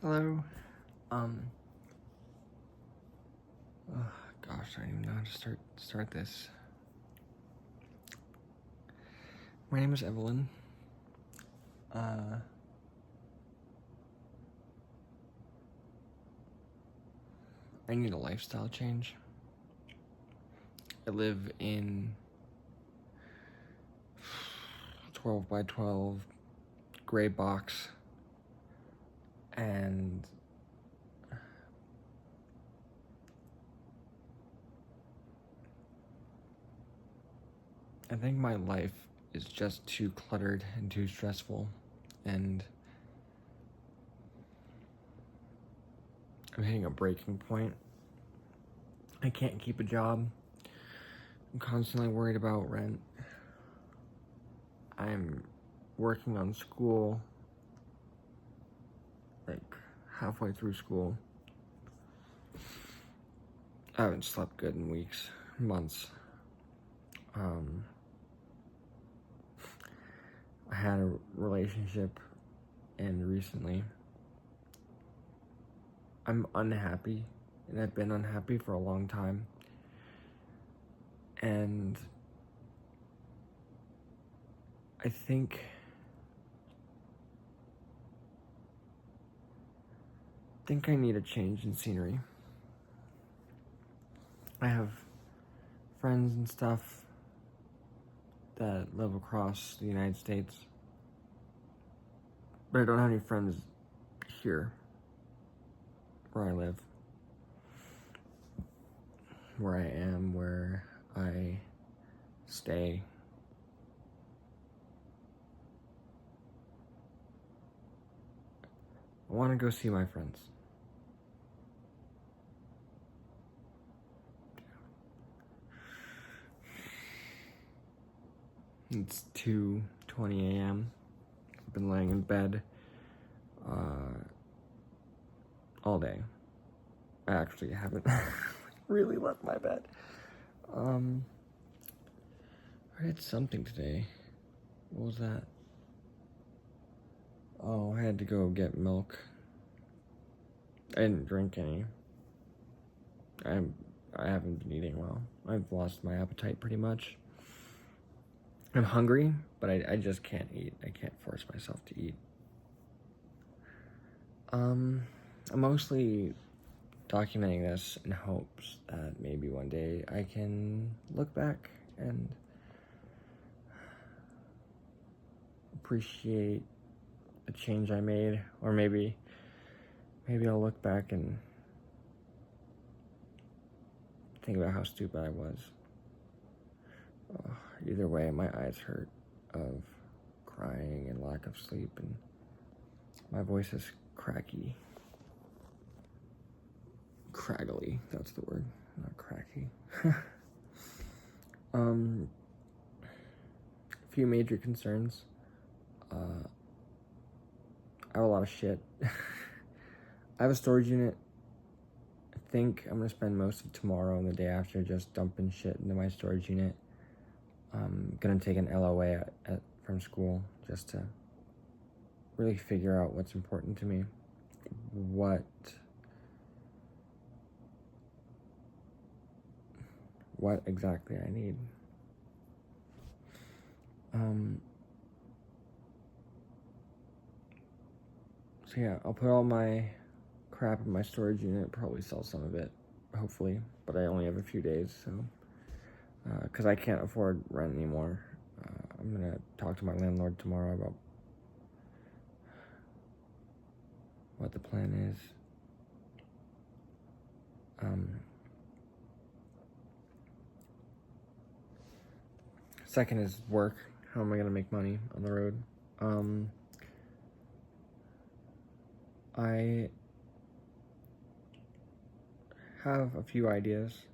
Hello. Um. Oh, gosh, I don't even know how to start this. My name is Evelyn. I need a lifestyle change. I live in 12 by 12 gray box, and I think my life is just too cluttered and too stressful, and I'm hitting a breaking point. I can't keep a job. I'm constantly worried about rent. I'm working on school, like halfway through school. I haven't slept good in weeks, months. I had a relationship end recently. I'm unhappy, and I've been unhappy for a long time. And I think I need a change in scenery. I have friends and stuff that live across the United States, but I don't have any friends here where I live, where I am, where I stay. I want to go see my friends. It's 2:20 a.m. I've been laying in bed all day. I actually haven't really left my bed. I had something today. What was that? Oh, I had to go get milk. I didn't drink any. I haven't been eating well. I've lost my appetite pretty much. I'm hungry, but I just can't eat. I can't force myself to eat. I'm mostly documenting this in hopes that maybe one day I can look back and appreciate the change I made, or maybe I'll look back and think about how stupid I was. Either way, my eyes hurt of crying and lack of sleep, and my voice is cracky. Craggly, that's the word, not cracky. A few major concerns. I have a lot of shit. I have a storage unit. I think I'm gonna spend most of tomorrow and the day after just dumping shit into my storage unit. I'm gonna take an LOA from school just to really figure out what's important to me, what exactly I need. So yeah, I'll put all my crap in my storage unit, probably sell some of it, hopefully, but I only have a few days, so, because I can't afford rent anymore. I'm gonna talk to my landlord tomorrow about what the plan is. Second is work. How am I gonna make money on the road? I have a few ideas.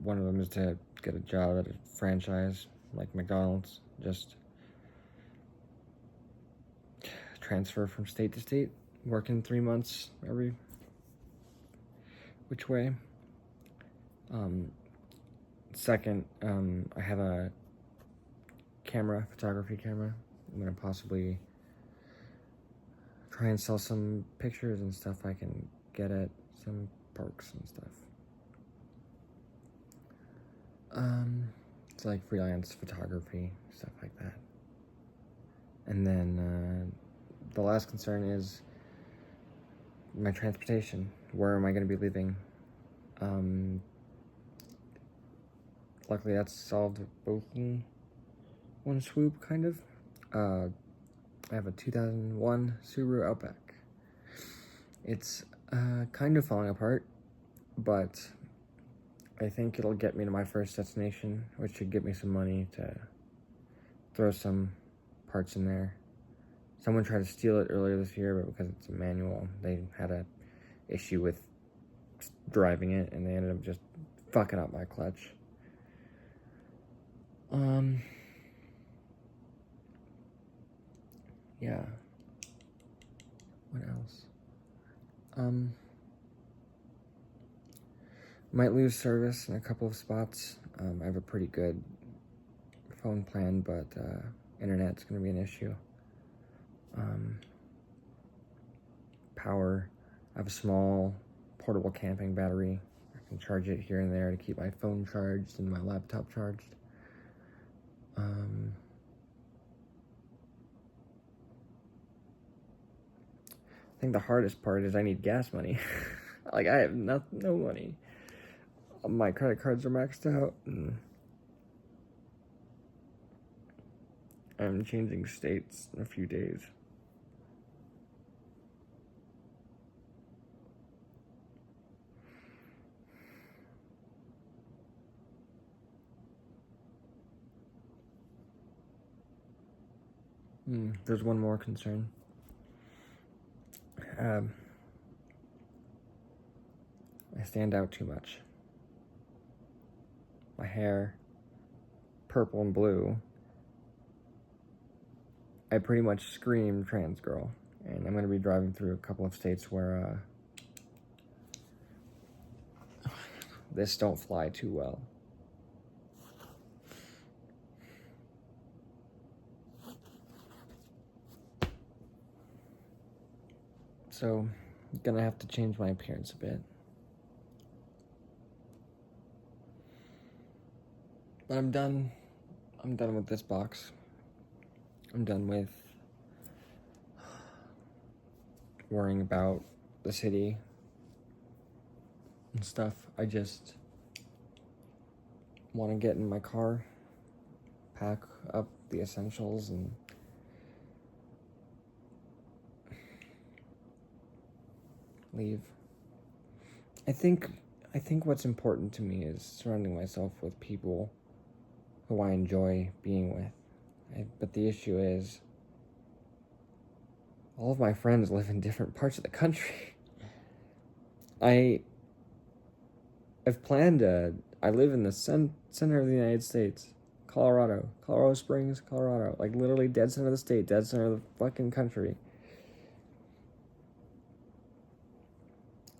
One of them is to get a job at a franchise like McDonald's, just transfer from state to state, work in 3 months every which way. Second, I have a photography camera. I'm gonna possibly try and sell some pictures and stuff I can get at some parks and stuff. It's like freelance photography, stuff like that. And then the last concern is my transportation. Where am I going to be living? Luckily that's solved both in one swoop, kind of. I have a 2001 Subaru Outback. It's kind of falling apart, but I think it'll get me to my first destination, which should get me some money to throw some parts in there. Someone tried to steal it earlier this year, but because it's a manual, they had a issue with driving it, and they ended up just fucking up my clutch. Yeah. What else? Might lose service in a couple of spots. I have a pretty good phone plan, but internet's gonna be an issue. Power. I have a small portable camping battery. I can charge it here and there to keep my phone charged and my laptop charged. I think the hardest part is I need gas money. Like, I have no money. My credit cards are maxed out, and I'm changing states in a few days. There's one more concern. I stand out too much. My hair, purple and blue. I pretty much scream trans girl, and I'm going to be driving through a couple of states where this don't fly too well. So, I'm gonna have to change my appearance a bit. But I'm done. I'm done with this box. I'm done with worrying about the city and stuff. I just want to get in my car, pack up the essentials, and leave. I think what's important to me is surrounding myself with people who I enjoy being with. But the issue is, all of my friends live in different parts of the country. I've planned I live in the center of the United States, Colorado Springs, Colorado, like literally dead center of the state, dead center of the fucking country.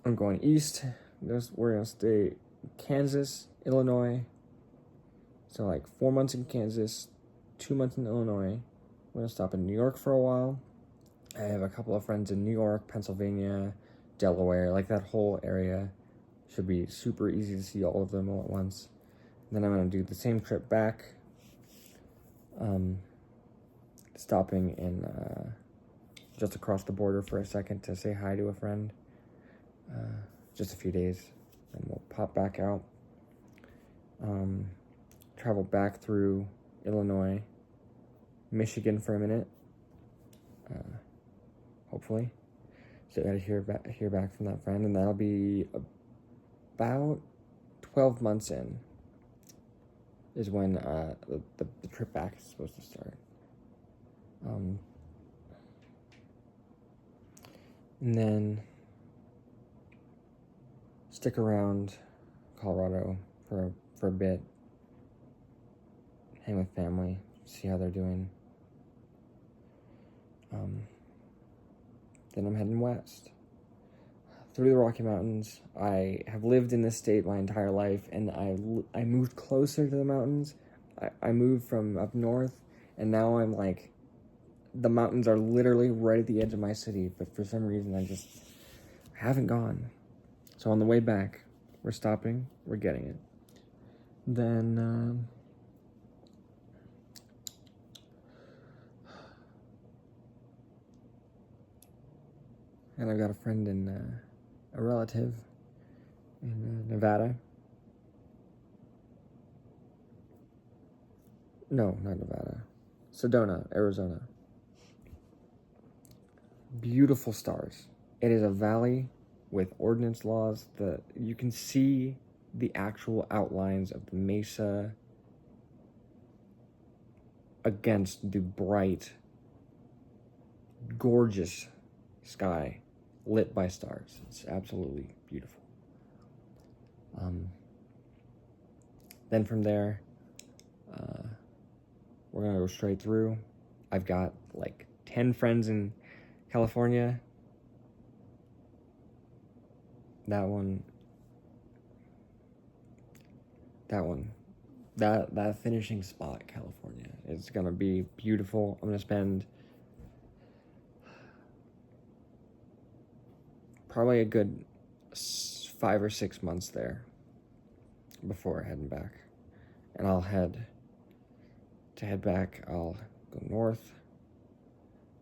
I'm going east. We're gonna stay Kansas, Illinois. So like 4 months in Kansas, 2 months in Illinois. We're gonna stop in New York for a while. I have a couple of friends in New York, Pennsylvania, Delaware, like that whole area. Should be super easy to see all of them all at once. And then I'm gonna do the same trip back. Stopping in just across the border for a second to say hi to a friend. Just a few days, and we'll pop back out. Travel back through Illinois, Michigan for a minute. Hopefully, so I gotta hear back from that friend, and that'll be about 12 months in. Is when the trip back is supposed to start. And then stick around Colorado for a bit, hang with family, see how they're doing. Then I'm heading west through the Rocky Mountains. I have lived in this state my entire life, and I moved closer to the mountains. I moved from up north, and now I'm like the mountains are literally right at the edge of my city, but for some reason I just haven't gone. So on the way back, we're stopping, we're getting it. Then, and I've got a friend in, a relative in Nevada. No, not Nevada. Sedona, Arizona. Beautiful stars. It is a valley with ordinance laws that you can see the actual outlines of the mesa against the bright, gorgeous sky lit by stars. It's absolutely beautiful. Then from there, we're gonna go straight through. I've got like 10 friends in California. That finishing spot, California, is gonna be beautiful. I'm gonna spend probably a good 5 or 6 months there before heading back. And to head back, I'll go north,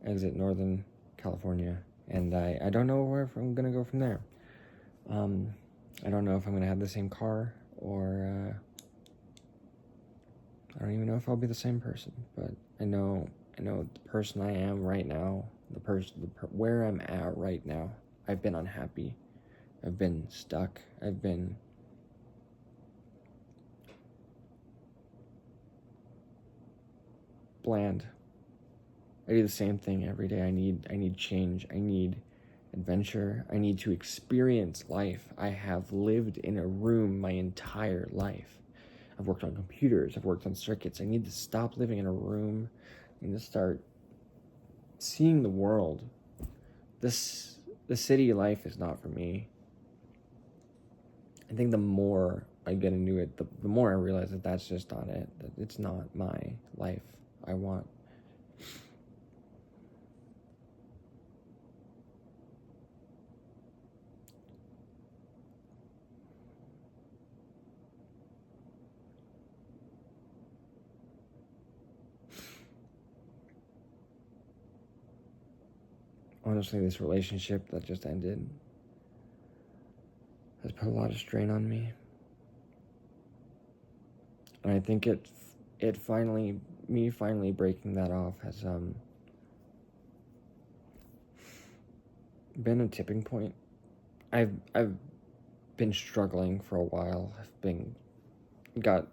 exit Northern California, and I don't know where I'm gonna go from there. I don't know if I'm gonna have the same car, or I don't even know if I'll be the same person. But I know the person I am right now, where I'm at right now. I've been unhappy. I've been stuck. I've been bland. I do the same thing every day. I need change. I need adventure. I need to experience life. I have lived in a room my entire life. I've worked on computers. I've worked on circuits. I need to stop living in a room. I need to start seeing the world. The city life is not for me. I think the more I get into it, the more I realize that that's just not it. That it's not my life I want. Honestly, this relationship that just ended has put a lot of strain on me. And I think me finally breaking that off has been a tipping point. I've been struggling for a while. Got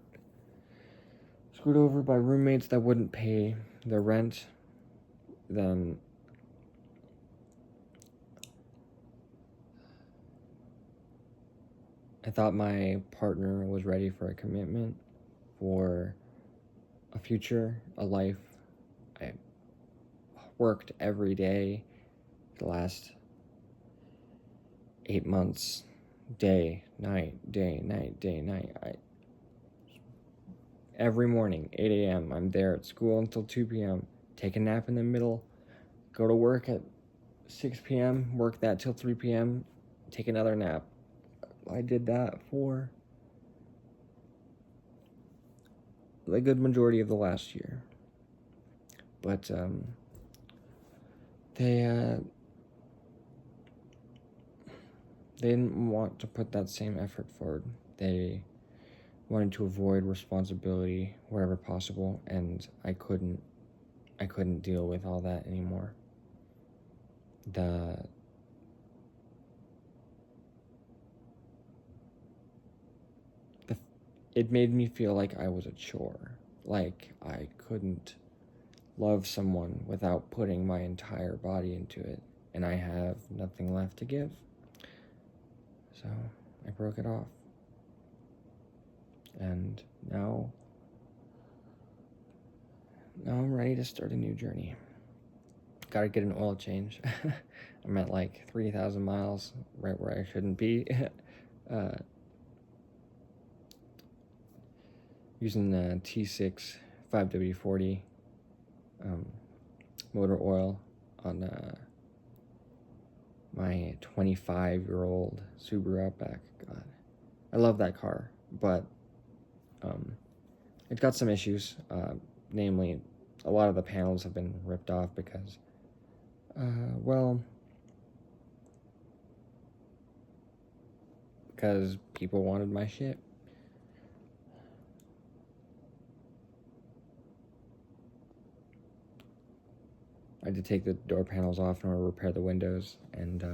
screwed over by roommates that wouldn't pay their rent. Then I thought my partner was ready for a commitment, for a future, a life. I worked every day the last 8 months, day, night. Every morning, 8 a.m., I'm there at school until 2 p.m., take a nap in the middle, go to work at 6 p.m., work that till 3 p.m., take another nap. I did that for the good majority of the last year. But they didn't want to put that same effort forward. They wanted to avoid responsibility wherever possible, and I couldn't deal with all that anymore. It made me feel like I was a chore, like I couldn't love someone without putting my entire body into it, and I have nothing left to give. So I broke it off. And now I'm ready to start a new journey. Gotta get an oil change. I'm at like 3,000 miles, right where I shouldn't be. Using the T6 5W40. motor oil on my 25-year-old Subaru Outback. God, I love that car, but it's got some issues. Namely, a lot of the panels have been ripped off because, because people wanted my shit. I had to take the door panels off in order to repair the windows, and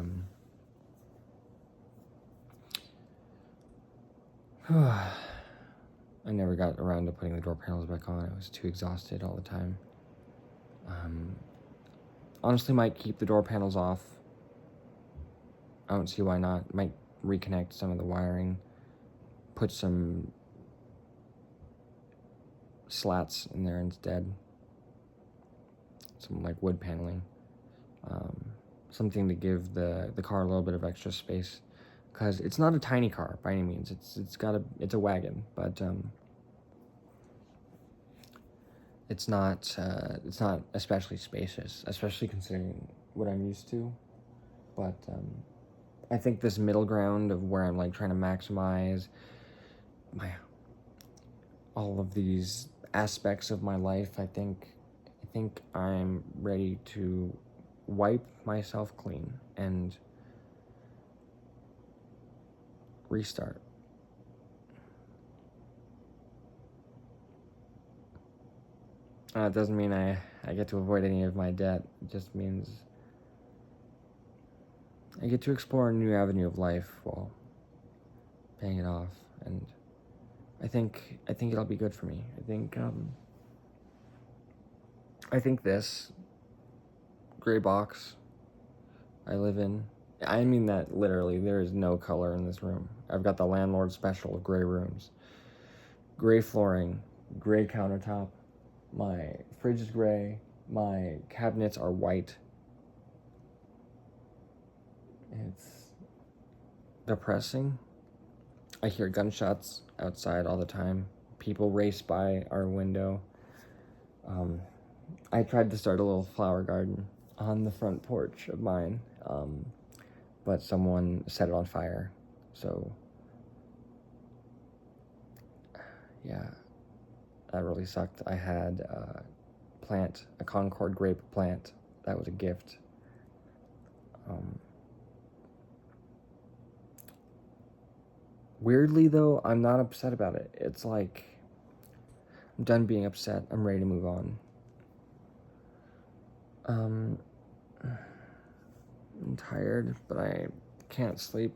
I never got around to putting the door panels back on. I was too exhausted all the time. Honestly, might keep the door panels off. I don't see why not. Might reconnect some of the wiring, put some slats in there instead. Some like wood paneling. Something to give the car a little bit of extra space, because it's not a tiny car by any means. It's a wagon, but it's not especially spacious, especially considering what I'm used to. But I think this middle ground of where I'm like trying to maximize all of these aspects of my life, I think I'm ready to wipe myself clean and restart. It doesn't mean I get to avoid any of my debt. It just means I get to explore a new avenue of life while paying it off, and I think it'll be good for me. I think this gray box I live in, I mean that literally, there is no color in this room. I've got the landlord special of gray rooms. Gray flooring, gray countertop, my fridge is gray, my cabinets are white. It's depressing. I hear gunshots outside all the time. People race by our window. I tried to start a little flower garden on the front porch of mine, but someone set it on fire. So, yeah, that really sucked. I had a Concord grape plant. That was a gift. Weirdly, though, I'm not upset about it. It's like, I'm done being upset. I'm ready to move on. I'm tired, but I can't sleep.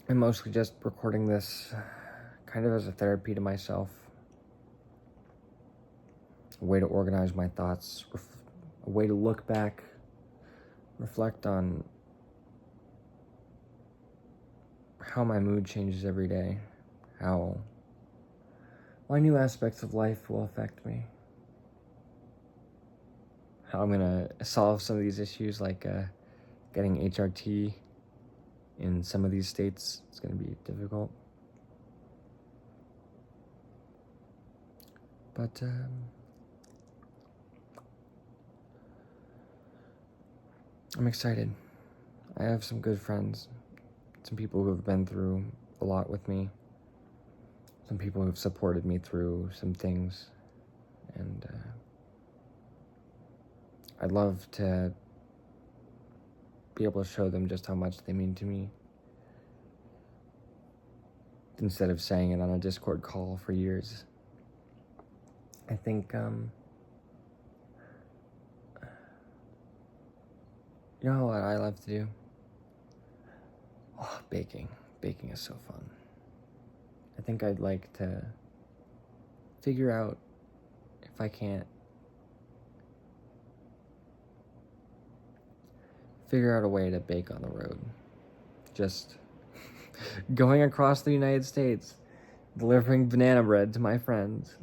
I'm mostly just recording this kind of as a therapy to myself. A way to organize my thoughts. A way to look back, reflect on how my mood changes every day. How my new aspects of life will affect me. How I'm gonna solve some of these issues, like getting HRT in some of these states. It's gonna be difficult. But I'm excited. I have some good friends, some people who have been through a lot with me, some people who have supported me through some things, and I'd love to be able to show them just how much they mean to me, instead of saying it on a Discord call for years. I think, you know what I love to do? Oh, baking. Baking is so fun. I think I'd like to figure out, if I can't, figure out a way to bake on the road. Just going across the United States, delivering banana bread to my friends.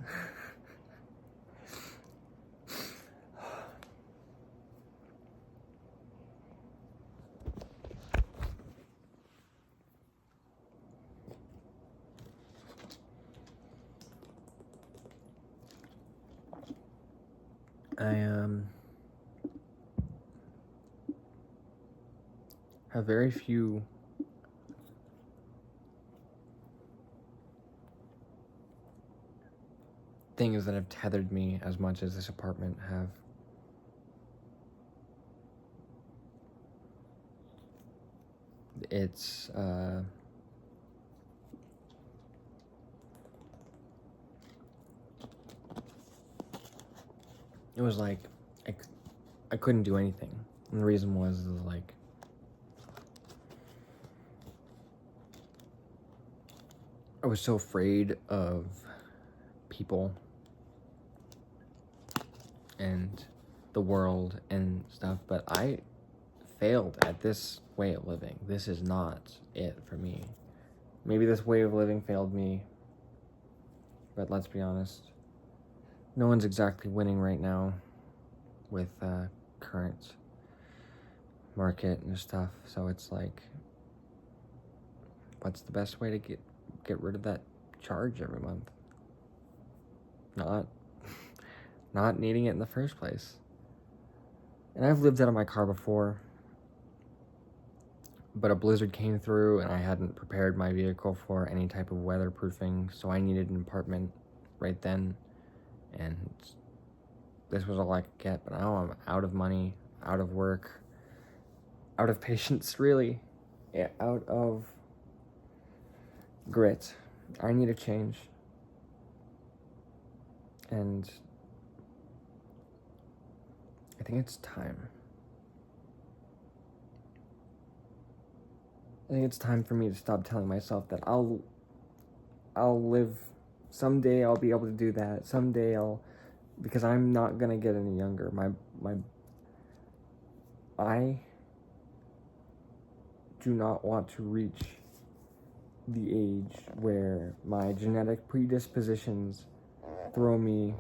I have very few things that have tethered me as much as this apartment have. It's it was like I couldn't do anything, and the reason was like I was so afraid of people and the world and stuff, but I failed at this way of living. This is not it for me. Maybe this way of living failed me, but let's be honest, no one's exactly winning right now with current market and stuff. So it's like, what's the best way to get rid of that charge every month? Not needing it in the first place. And I've lived out of my car before, but a blizzard came through and I hadn't prepared my vehicle for any type of weatherproofing, so I needed an apartment right then, and this was all I could get. But now I'm out of money, out of work, out of patience, really. Yeah, out of grit. I need a change. And I think it's time. I think it's time for me to stop telling myself that I'll live, someday I'll be able to do that. Someday because I'm not gonna get any younger. I do not want to reach the age where my genetic predispositions throw me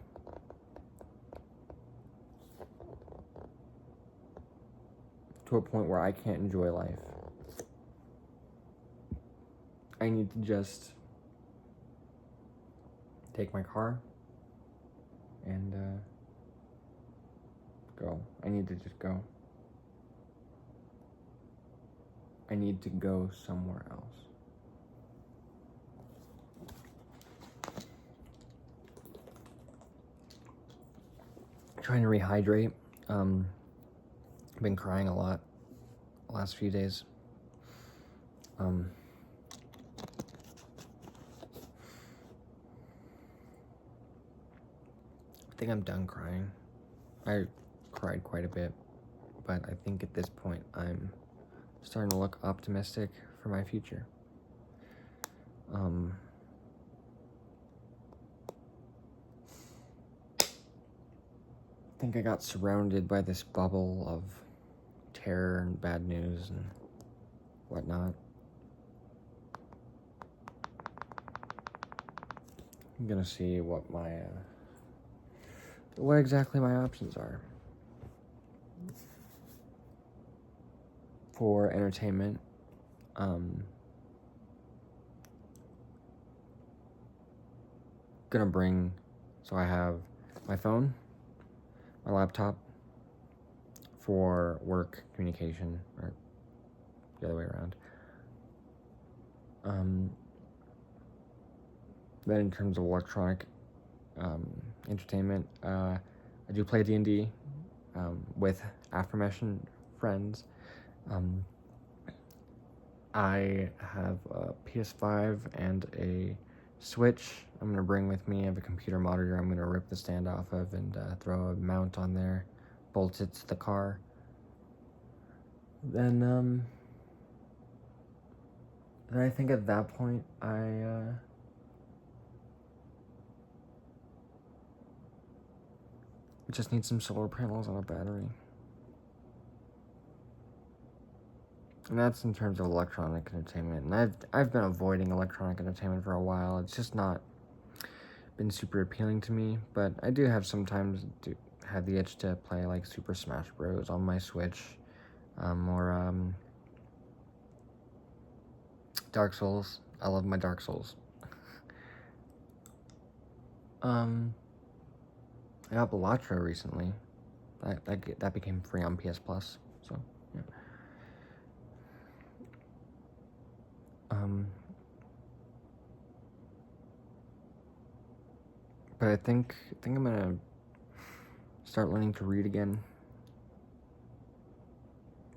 to a point where I can't enjoy life. I need to just take my car and go. I need to just go. I need to go somewhere else. Trying to rehydrate. I've been crying a lot the last few days. I think I'm done crying. I cried quite a bit, but I think at this point I'm starting to look optimistic for my future. I think I got surrounded by this bubble of terror and bad news and whatnot. I'm gonna see what exactly my options are for entertainment. So I have my phone, my laptop for work communication, or the other way around. Then in terms of electronic entertainment, I do play D&D with aforementioned friends. I have a PS5 and a Switch I'm gonna bring with me. I have a computer monitor I'm gonna rip the stand off of and throw a mount on there, bolt it to the car. Then I think at that point I just need some solar panels on a battery. And that's in terms of electronic entertainment. And I've been avoiding electronic entertainment for a while. It's just not been super appealing to me. But I do have sometimes have the itch to play like Super Smash Bros. On my Switch. Or Dark Souls. I love my Dark Souls. I got Balatro recently. That became free on PS Plus. So yeah. But I think I'm gonna start learning to read again.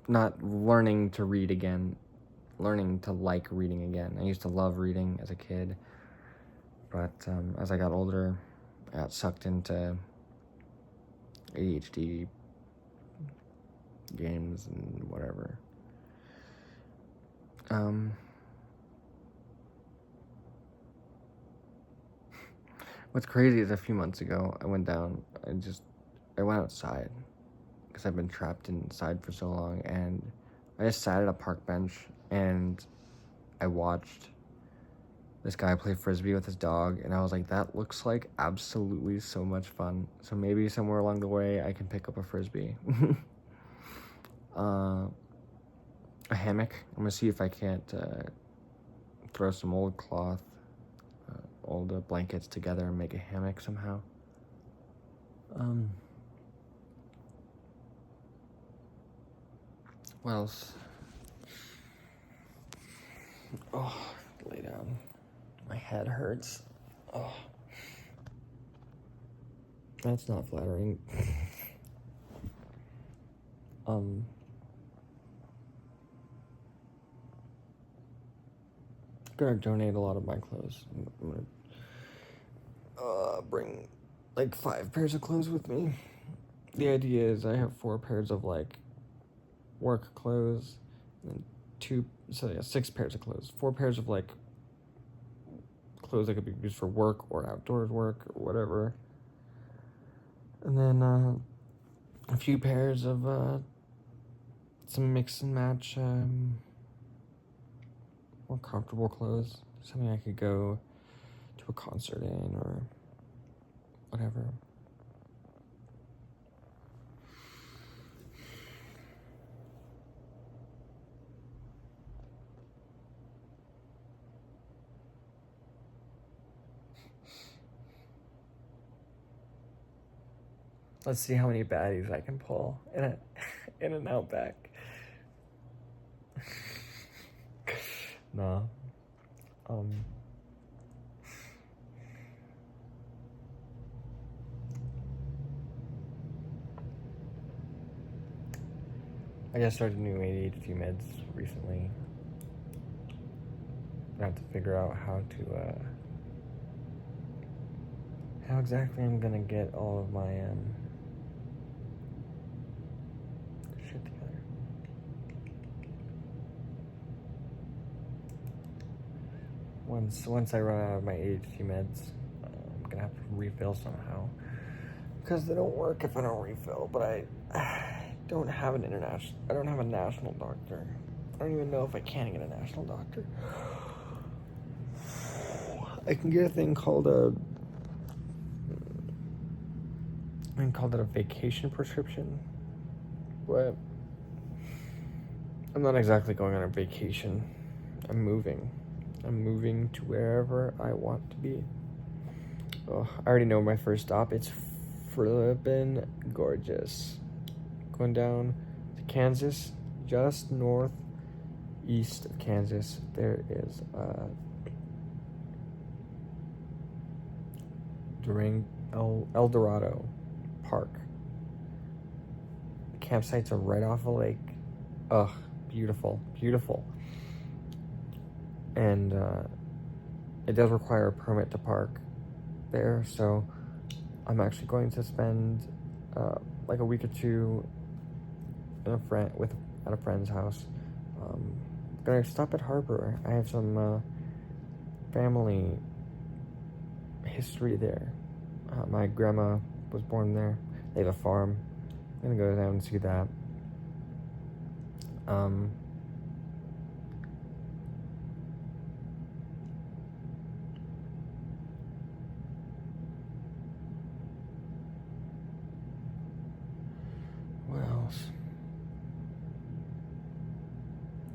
Not learning to read again, learning to like reading again. I used to love reading as a kid, but as I got older, I got sucked into ADHD games and whatever. What's crazy is a few months ago, I went outside because I've been trapped inside for so long, and I just sat at a park bench and I watched this guy play frisbee with his dog, and I was like, that looks like absolutely so much fun. So maybe somewhere along the way I can pick up a frisbee. A hammock. I'm gonna see if I can't throw some old cloth, all the blankets together and make a hammock somehow. What else? Oh, lay down. My head hurts. Oh. That's not flattering. I'm gonna donate a lot of my clothes. I'm gonna bring like 5 pairs of clothes with me. The idea is I have 4 pairs of like work clothes, and 6 pairs of clothes. 4 pairs of like clothes that could be used for work or outdoors work or whatever. And then a few pairs of some mix and match more comfortable clothes. Something I could go to a concert in or whatever. Let's see how many baddies I can pull in an Outback. No. I just started new ADHD meds recently. I have to figure out how exactly I'm gonna get all of my shit together. Once I run out of my ADHD meds, I'm gonna have to refill somehow, because they don't work if I don't refill. But I don't have I don't have a national doctor. I don't even know if I can get a national doctor. I can get a thing called a vacation prescription, but I'm not exactly going on a vacation. I'm moving to wherever I want to be. Oh, I already know my first stop. It's flippin' gorgeous. Going down to Kansas, just northeast of Kansas, there is El Dorado Park. The campsites are right off a lake. Ugh, beautiful. And it does require a permit to park there, so I'm actually going to spend like a week or two at a friend's house. Gonna stop at Harbor. I have some family history there. My grandma was born there. They have a farm. I'm gonna go down and see that. What else?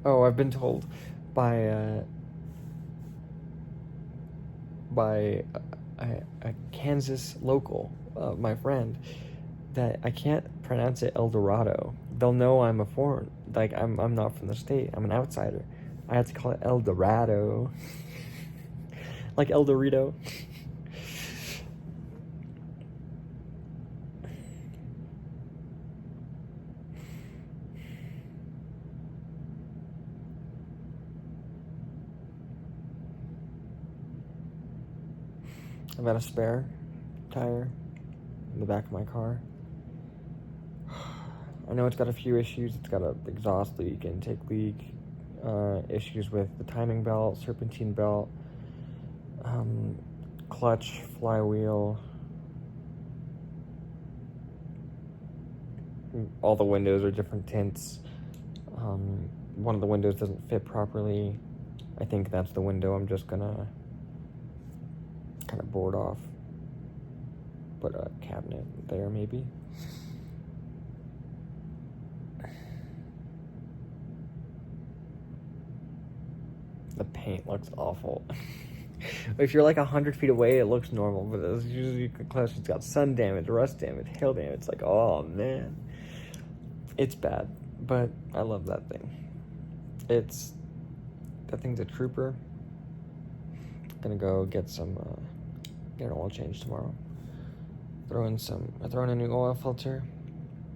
Oh, I've been told by a Kansas local, my friend, that I can't pronounce it El Dorado. They'll know I'm a foreign, like I'm not from the state. I'm an outsider. I have to call it El Dorado, like El Dorito. I've got a spare tire in the back of my car. I know it's got a few issues. It's got an exhaust leak, intake leak, issues with the timing belt, serpentine belt, clutch, flywheel. All the windows are different tints. One of the windows doesn't fit properly. I think that's the window I'm just gonna kind of board off. Put a cabinet there, maybe. The paint looks awful. If you're like 100 feet away, it looks normal, but as usually you get close, it's got sun damage, rust damage, hail damage. It's like, oh man, it's bad. But I love that thing. That thing's a trooper. Gonna go get get an oil change tomorrow. I throw in a new oil filter,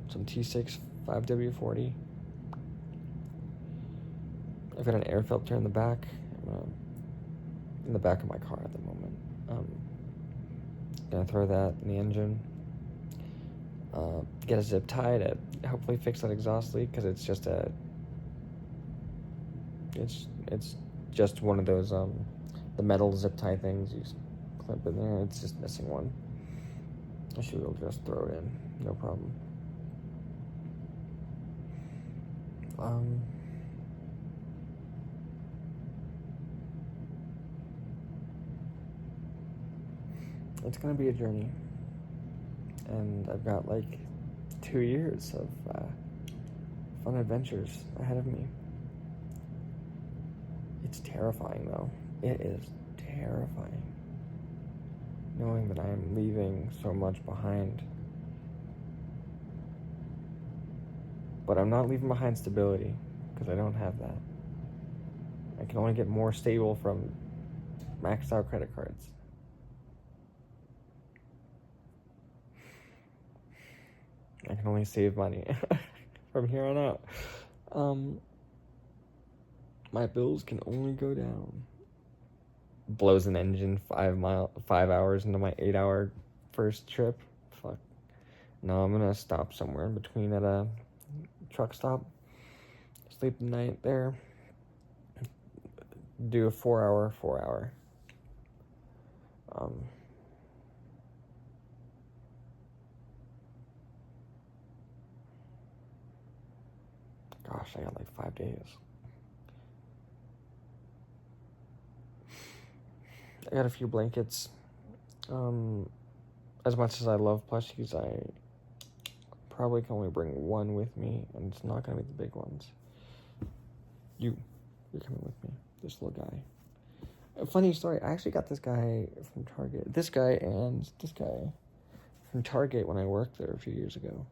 some T6 5W40. I've got an air filter in the back. In the back of my car at the moment. Gonna throw that in the engine. Get a zip tie to hopefully fix that exhaust leak, because it's just one of those the metal zip tie things. You clip in there. It's just missing one. I should be able to just throw it in, no problem. It's gonna be a journey, and I've got like 2 years of fun adventures ahead of me. It's terrifying though. It is terrifying, knowing that I am leaving so much behind. But I'm not leaving behind stability, because I don't have that. I can only get more stable from maxed out credit cards. I can only save money from here on out. My bills can only go down. Blows an engine 5 hours into my 8-hour first trip. Fuck. No, I'm gonna stop somewhere in between at a truck stop. Sleep the night there. Do a 4 hour. Gosh, I got like 5 days. I got a few blankets. As much as I love plushies, I probably can only bring one with me, and it's not gonna be the big ones. You're coming with me, this little guy. A funny story, I actually got this guy from Target. This guy and this guy from Target when I worked there a few years ago.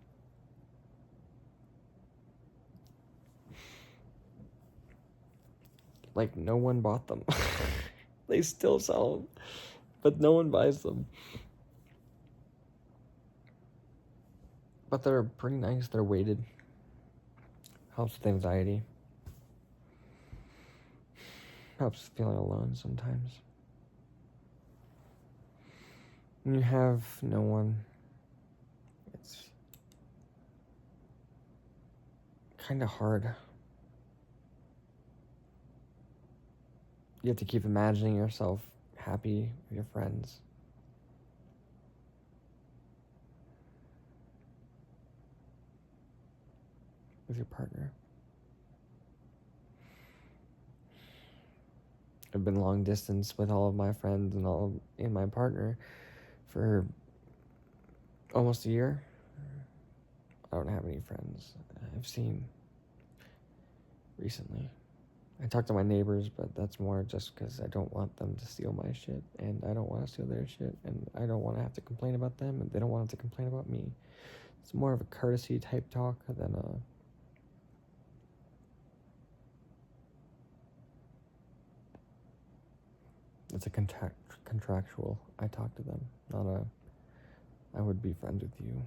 Like, no one bought them. They still sell them, but no one buys them. But they're pretty nice. They're weighted. Helps with anxiety. Helps with feeling alone sometimes. When you have no one, it's kind of hard. You have to keep imagining yourself happy with your friends. With your partner. I've been long distance with all of my friends and my partner for almost a year. I don't have any friends I've seen recently. I talk to my neighbors, but that's more just because I don't want them to steal my shit, and I don't want to steal their shit, and I don't want to have to complain about them, and they don't want to complain about me. It's more of a courtesy type talk than a it's a contractual. I talk to them, not a I would be friends with you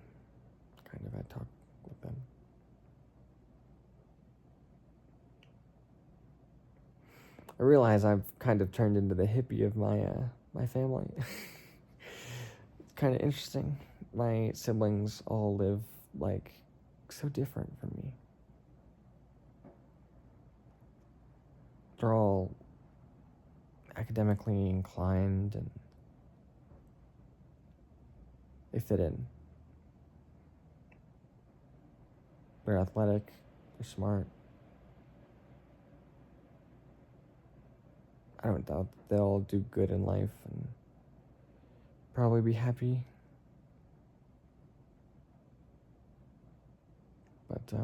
kind of. I talk with them. I realize I've kind of turned into the hippie of my family. It's kind of interesting. My siblings all live like so different from me. They're all academically inclined and they fit in. They're athletic, they're smart. I don't doubt they'll do good in life and probably be happy. But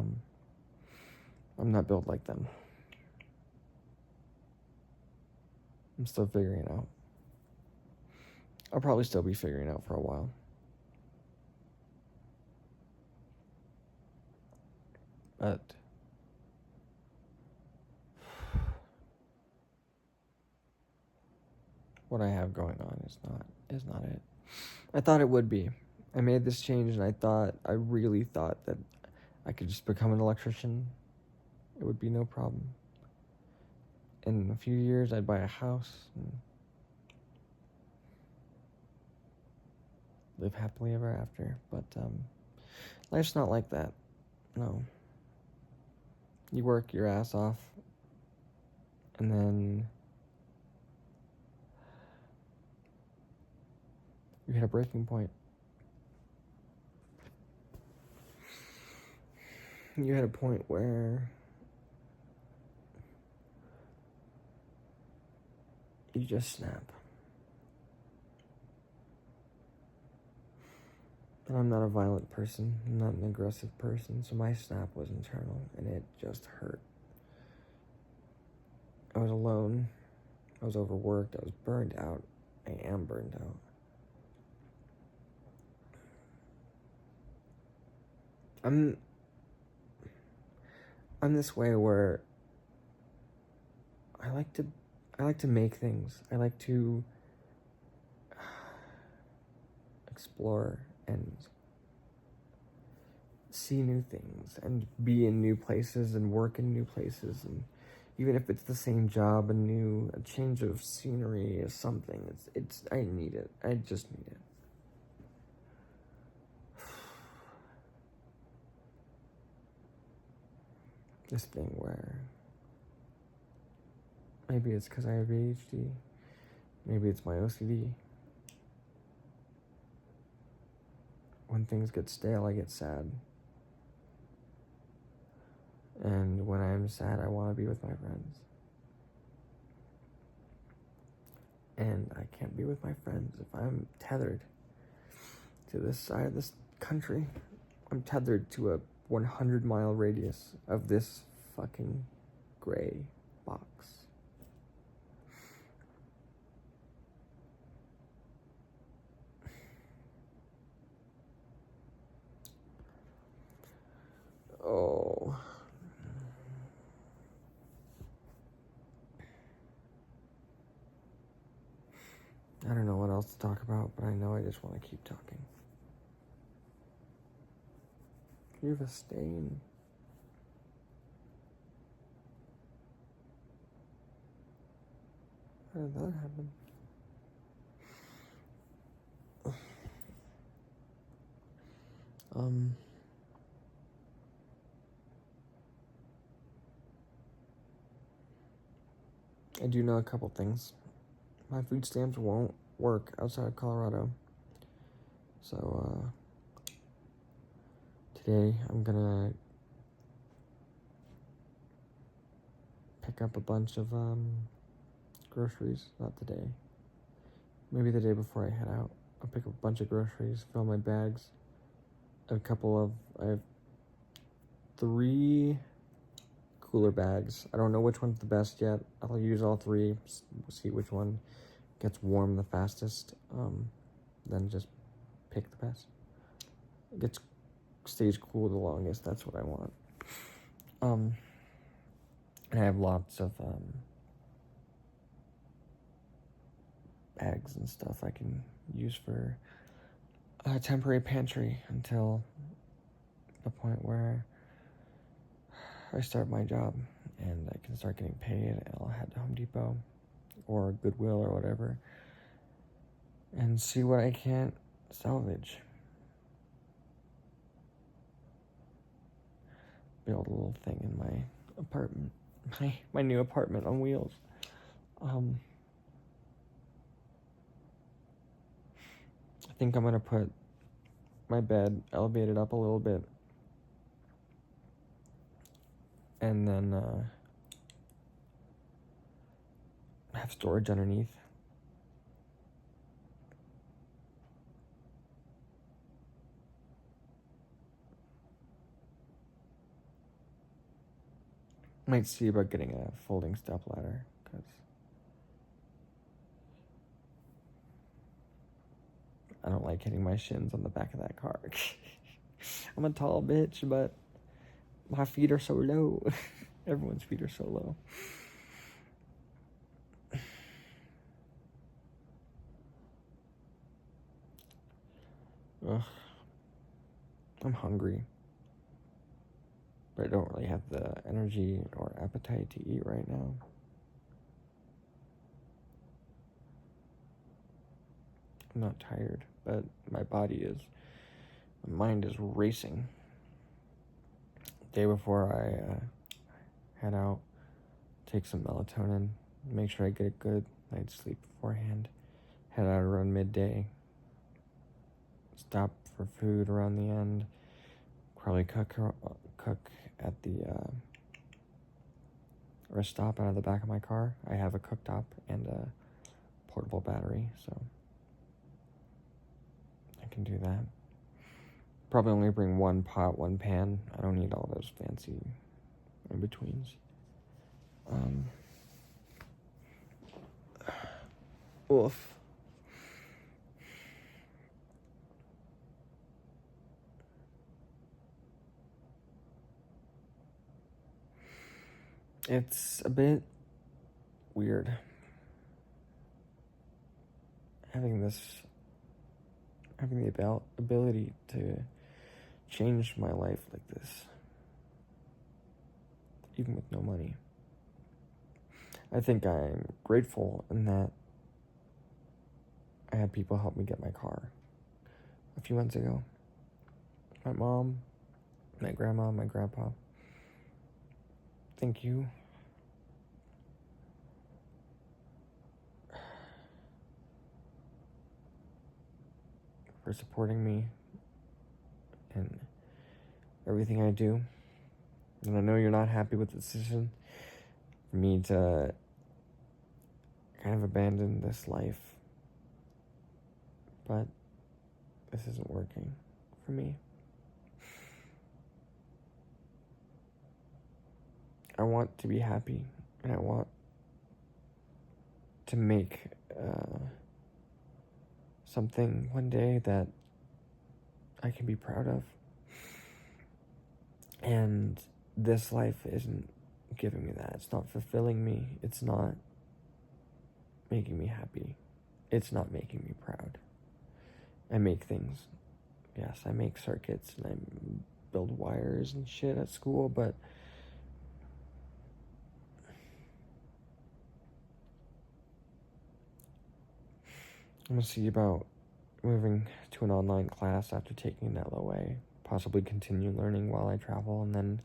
I'm not built like them. I'm still figuring it out. I'll probably still be figuring it out for a while. But what I have going on is not it. I thought it would be. I made this change and I really thought that I could just become an electrician. It would be no problem. In a few years I'd buy a house and live happily ever after. But life's not like that. No. You work your ass off and then you hit a breaking point. You hit a point where you just snap. But I'm not a violent person. I'm not an aggressive person, so my snap was internal and it just hurt. I was alone. I was overworked. I was burned out. I am burned out. I'm this way where I like to make things. I like to explore and see new things and be in new places and work in new places, and even if it's the same job, a change of scenery is something. I need it. I just need it. This thing where maybe it's because I have ADHD, maybe it's my OCD. When things get stale, I get sad. And when I'm sad, I want to be with my friends. And I can't be with my friends if I'm tethered to this side of this country. I'm tethered to a 100-mile radius of this fucking gray box. Oh. I don't know what else to talk about, but I know I just want to keep talking. You have a stain. How did that happen? I do know a couple things. My food stamps won't work outside of Colorado. So, today I'm gonna pick up a bunch of, groceries. Not today. Maybe the day before I head out. I'll pick up a bunch of groceries, fill my bags. I have 3 cooler bags. I don't know which one's the best yet. I'll use all 3, see which one gets warm the fastest, then just pick the best. It gets stays cool the longest. That's what I want. And I have lots of bags and stuff I can use for a temporary pantry until the point where I start my job and I can start getting paid, and I'll head to Home Depot or Goodwill or whatever and see what I can't salvage. Build a little thing in my apartment, my new apartment on wheels. I think I'm gonna put my bed, elevate it up a little bit, and then have storage underneath. Might see about getting a folding step ladder, because I don't like hitting my shins on the back of that car. I'm a tall bitch, but my feet are so low. Everyone's feet are so low. Ugh. I'm hungry, but I don't really have the energy or appetite to eat right now. I'm not tired, but my mind is racing. The day before I head out, take some melatonin, make sure I get a good night's sleep beforehand, head out around midday, stop for food around the end, probably cook at the or stop out of the back of my car. I have a cooktop and a portable battery, so I can do that. Probably only bring one pot, one pan. I don't need all those fancy in-betweens. Oof. It's a bit weird having the ability to change my life like this, even with no money. I think I'm grateful in that I had people help me get my car a few months ago. My mom, my grandma, my grandpa. Thank you. For supporting me in everything I do. And I know you're not happy with the decision for me to kind of abandon this life, but this isn't working for me. I want to be happy, and I want to make something one day that I can be proud of. And this life isn't giving me that. It's not fulfilling me. It's not making me happy. It's not making me proud. I make things. Yes, I make circuits and I build wires and shit at school, but I'm gonna see about moving to an online class after taking an LOA, possibly continue learning while I travel, and then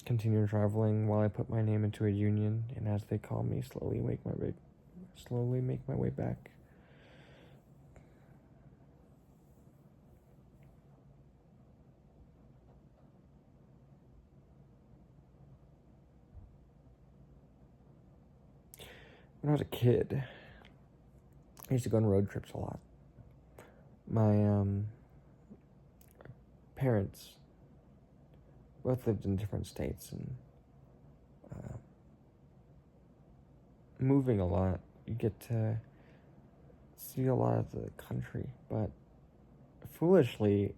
continue traveling while I put my name into a union, and as they call me, slowly make my way back. When I was a kid, I used to go on road trips a lot. My parents both lived in different states, and moving a lot, you get to see a lot of the country, but foolishly,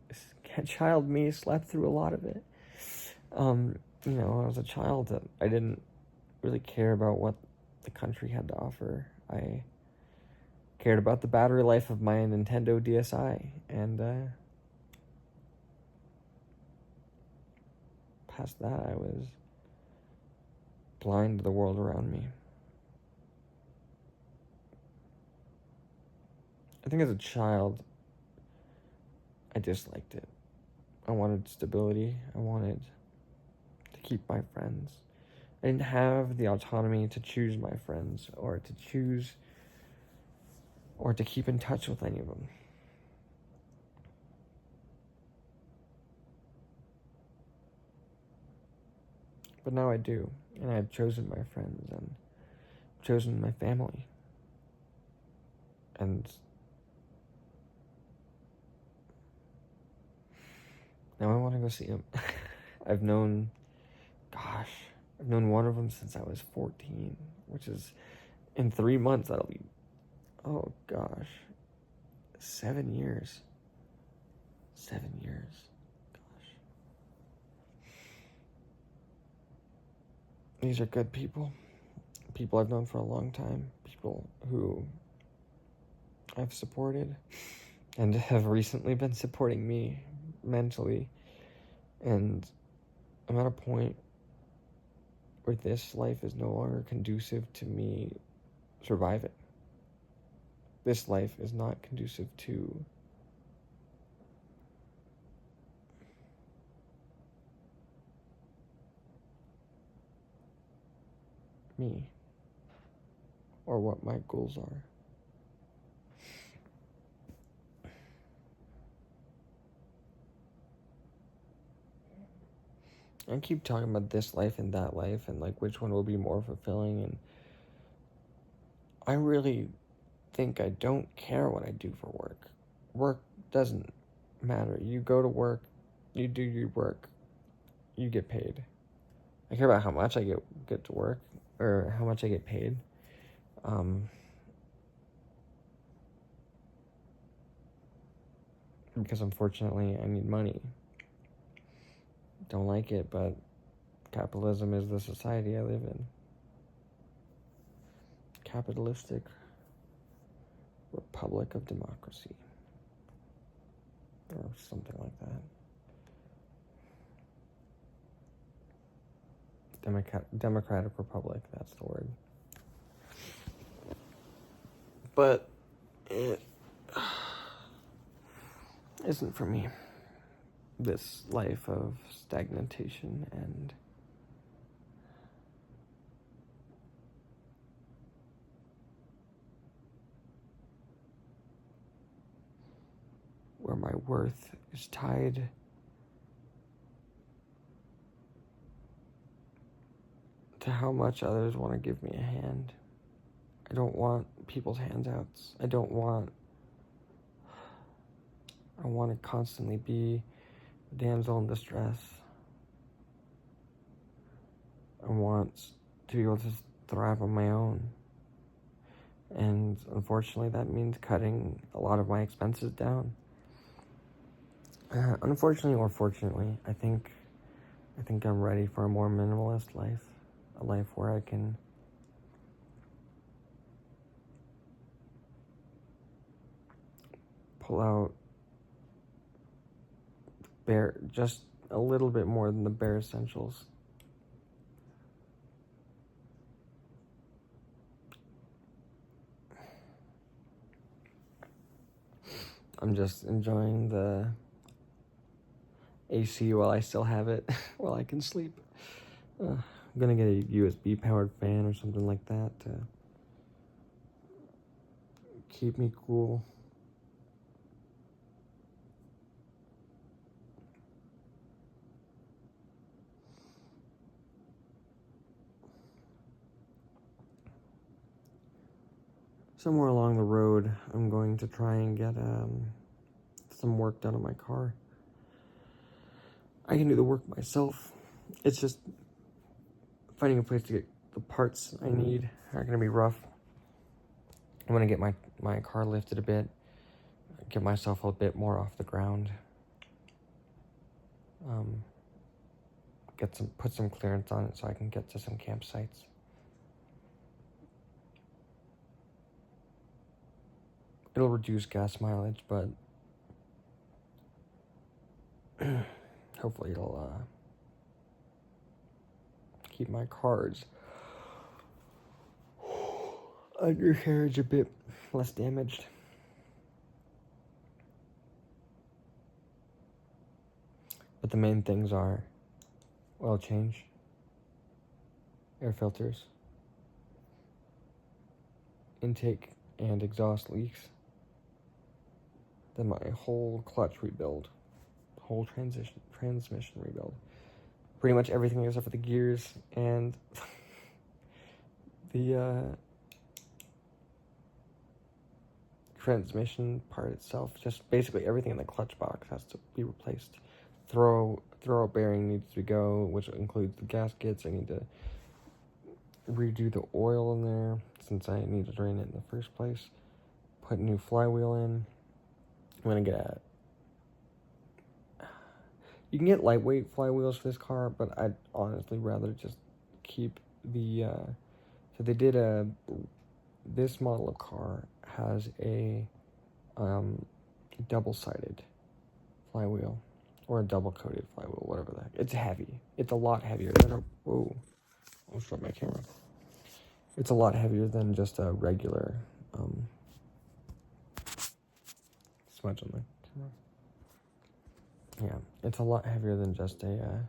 child me slept through a lot of it. You know, I was a child that I didn't really care about what the country had to offer. I cared about the battery life of my Nintendo DSi, and past that, I was blind to the world around me. I think as a child, I disliked it. I wanted stability. I wanted to keep my friends. I didn't have the autonomy to choose my friends or to choose or to keep in touch with any of them. But now I do, and I've chosen my friends and chosen my family. And now I want to go see them. I've known one of them since I was 14, which is in 3 months, that'll be, 7 years. 7 years. Gosh. These are good people. People I've known for a long time. People who I've supported and have recently been supporting me mentally. And I'm at a point where this life is no longer conducive to me surviving. This life is not conducive to me or what my goals are. I keep talking about this life and that life and like which one will be more fulfilling, and I really think I don't care what I do for work. Work doesn't matter. You go to work, you do your work, you get paid. I care about how much I get to work or how much I get paid. Because unfortunately I need money. Don't like it, but capitalism is the society I live in. Capitalistic Republic of Democracy. Or something like that. Democratic Republic, that's the word. But it isn't for me. This life of stagnation and where my worth is tied to how much others want to give me a hand. I don't want people's handouts. I want to constantly be a damsel in distress. I want to be able to thrive on my own. And unfortunately, that means cutting a lot of my expenses down. Unfortunately or fortunately, I think I'm ready for a more minimalist life. A life where I can pull out just a little bit more than the bare essentials. I'm just enjoying the AC while I still have it, while I can sleep. I'm gonna get a USB powered fan or something like that to keep me cool. Somewhere along the road, I'm going to try and get some work done on my car. I can do the work myself. It's just finding a place to get the parts I need are going to be rough. I'm going to get my car lifted a bit, get myself a bit more off the ground. Put some clearance on it so I can get to some campsites. It'll reduce gas mileage, but hopefully it'll keep my car's undercarriage a bit less damaged. But the main things are oil change, air filters, intake and exhaust leaks, then my whole clutch rebuild, whole transmission rebuild. Pretty much everything except for the gears and the transmission part itself. Just basically everything in the clutch box has to be replaced. Throw bearing needs to go, which includes the gaskets. I need to redo the oil in there since I need to drain it in the first place. Put a new flywheel in. I'm gonna get you can get lightweight flywheels for this car, but I'd honestly rather just keep the so they did this model of car has a double-sided flywheel or a double-coated flywheel, whatever the heck. It's heavy. It's a lot heavier than a whoa. I'll start my camera. It's a lot heavier than just a regular smudge on the camera. Yeah, it's a lot heavier than just a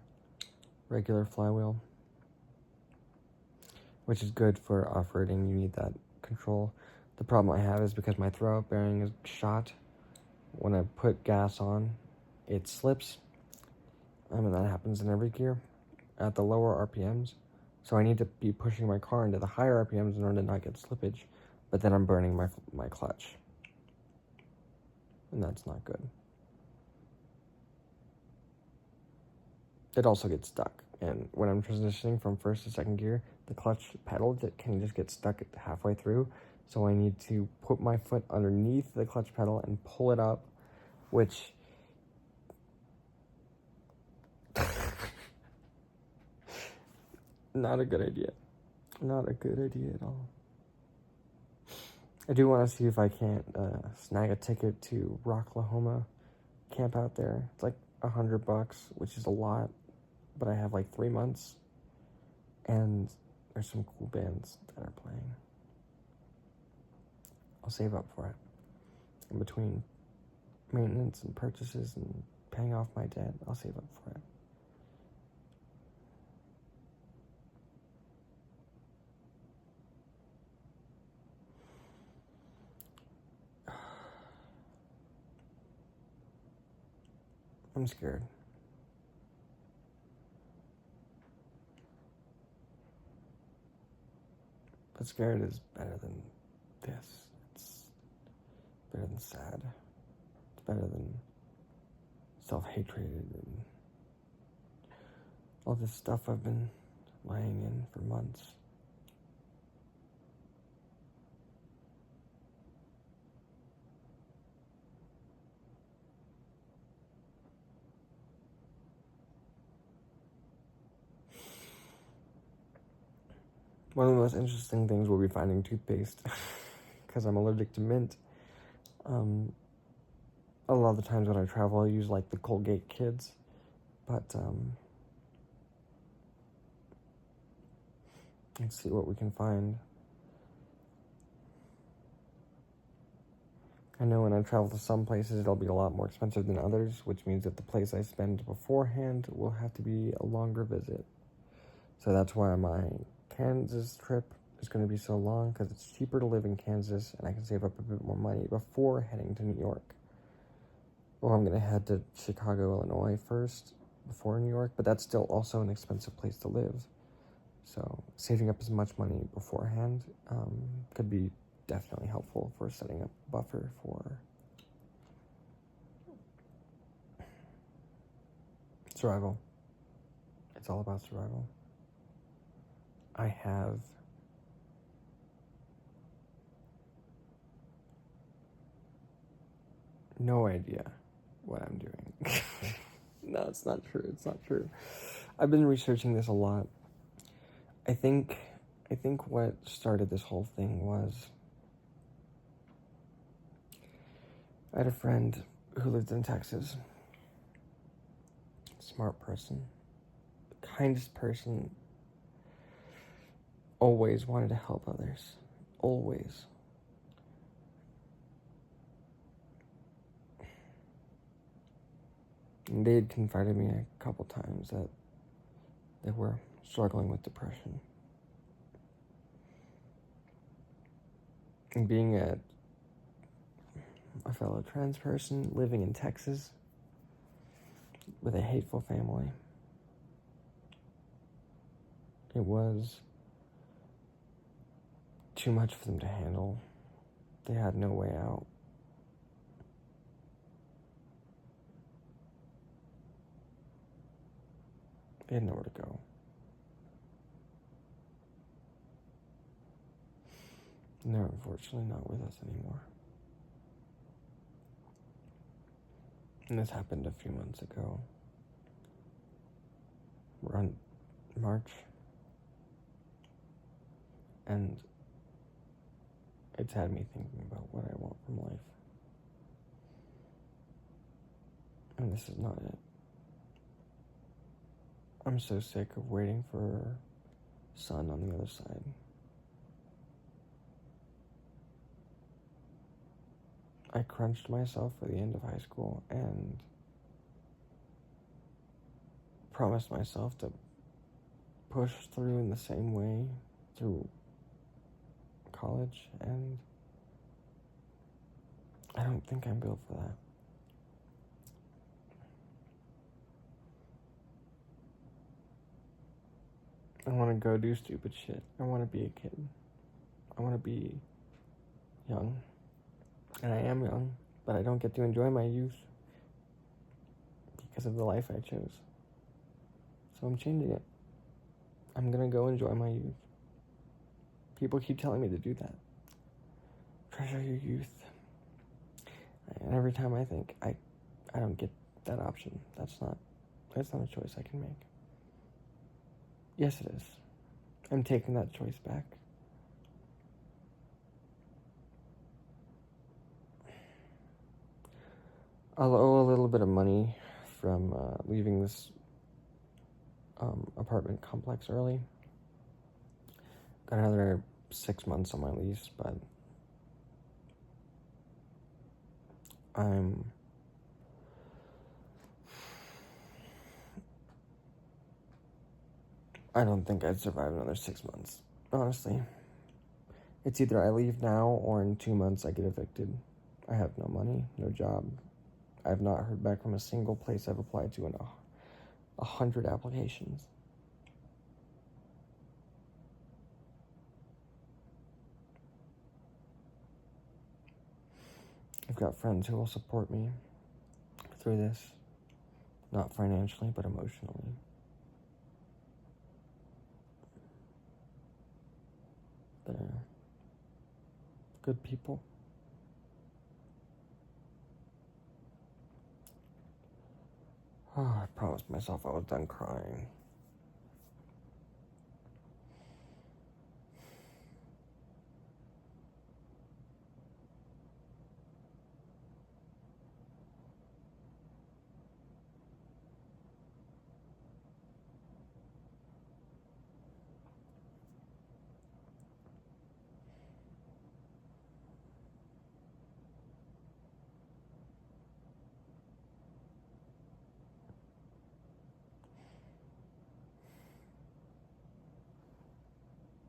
regular flywheel, which is good for off-roading. You need that control. The problem I have is because my throw-out bearing is shot, when I put gas on, it slips. And that happens in every gear at the lower RPMs. So I need to be pushing my car into the higher RPMs in order to not get slippage. But then I'm burning my clutch. And that's not good. It also gets stuck. And when I'm transitioning from first to second gear, the clutch pedal can just get stuck halfway through. So I need to put my foot underneath the clutch pedal and pull it up, which not a good idea. Not a good idea at all. I do want to see if I can't snag a ticket to Rocklahoma, camp out there. It's like $100, which is a lot, but I have like 3 months, and there's some cool bands that are playing. I'll save up for it. In between maintenance and purchases and paying off my debt, I'll save up for it. I'm scared. But scared is better than this. It's better than sad. It's better than self-hatred and all this stuff I've been lying in for months. One of the most interesting things will be finding toothpaste because I'm allergic to mint. A lot of the times when I travel, I use like the Colgate Kids, but let's see what we can find. I know when I travel to some places, it'll be a lot more expensive than others, which means that the place I spend beforehand will have to be a longer visit. So that's why my Kansas trip is going to be so long, because it's cheaper to live in Kansas and I can save up a bit more money before heading to New York. Well, I'm going to head to Chicago, Illinois first before New York, but that's still also an expensive place to live. So saving up as much money beforehand could be definitely helpful for setting up a buffer for survival. It's all about survival. I have no idea what I'm doing. No, it's not true. It's not true. I've been researching this a lot. I think what started this whole thing was I had a friend who lived in Texas. Smart person. Kindest person. Always wanted to help others. Always. And they had confided me a couple times that they were struggling with depression. And being a fellow trans person living in Texas with a hateful family, it was too much for them to handle. They had no way out. They had nowhere to go. And they're unfortunately not with us anymore. And this happened a few months ago. Around March. And it's had me thinking about what I want from life. And this is not it. I'm so sick of waiting for sun on the other side. I crunched myself for the end of high school and promised myself to push through in the same way through college, and I don't think I'm built for that. I want to go do stupid shit. I want to be a kid. I want to be young. And I am young, but I don't get to enjoy my youth because of the life I chose. So I'm changing it. I'm gonna go enjoy my youth. People keep telling me to do that. Treasure your youth. And every time I think, I don't get that option. That's not a choice I can make. Yes, it is. I'm taking that choice back. I'll owe a little bit of money from leaving this apartment complex early. Got another 6 months on my lease, but I don't think I'd survive another 6 months, honestly. It's either I leave now or in 2 months I get evicted. I have no money, no job. I've not heard back from a single place I've applied to in 100 applications. I've got friends who will support me through this, not financially, but emotionally. They're good people. Oh, I promised myself I was done crying.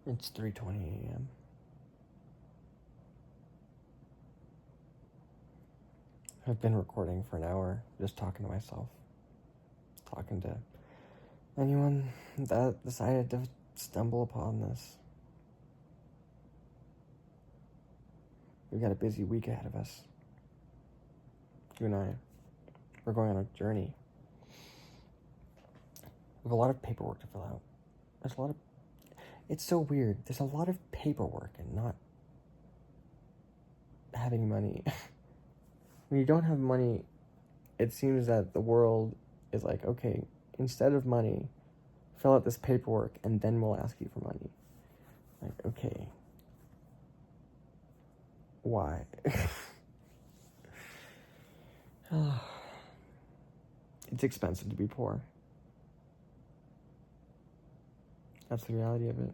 It's 3:20 a.m. I've been recording for an hour, just talking to myself. Talking to anyone that decided to stumble upon this. We've got a busy week ahead of us. You and I, we're going on a journey. We have a lot of paperwork to fill out. It's so weird. There's a lot of paperwork and not having money. when you don't have money, it seems that the world is like, okay, instead of money, fill out this paperwork and then we'll ask you for money. Like, okay. Why? It's expensive to be poor. That's the reality of it.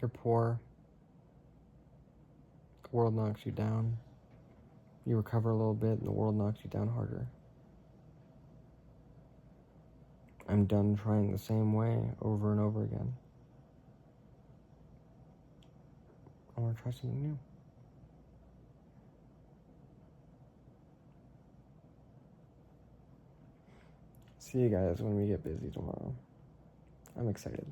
You're poor. The world knocks you down. You recover a little bit and the world knocks you down harder. I'm done trying the same way over and over again. I want to try something new. See you guys when we get busy tomorrow. I'm excited.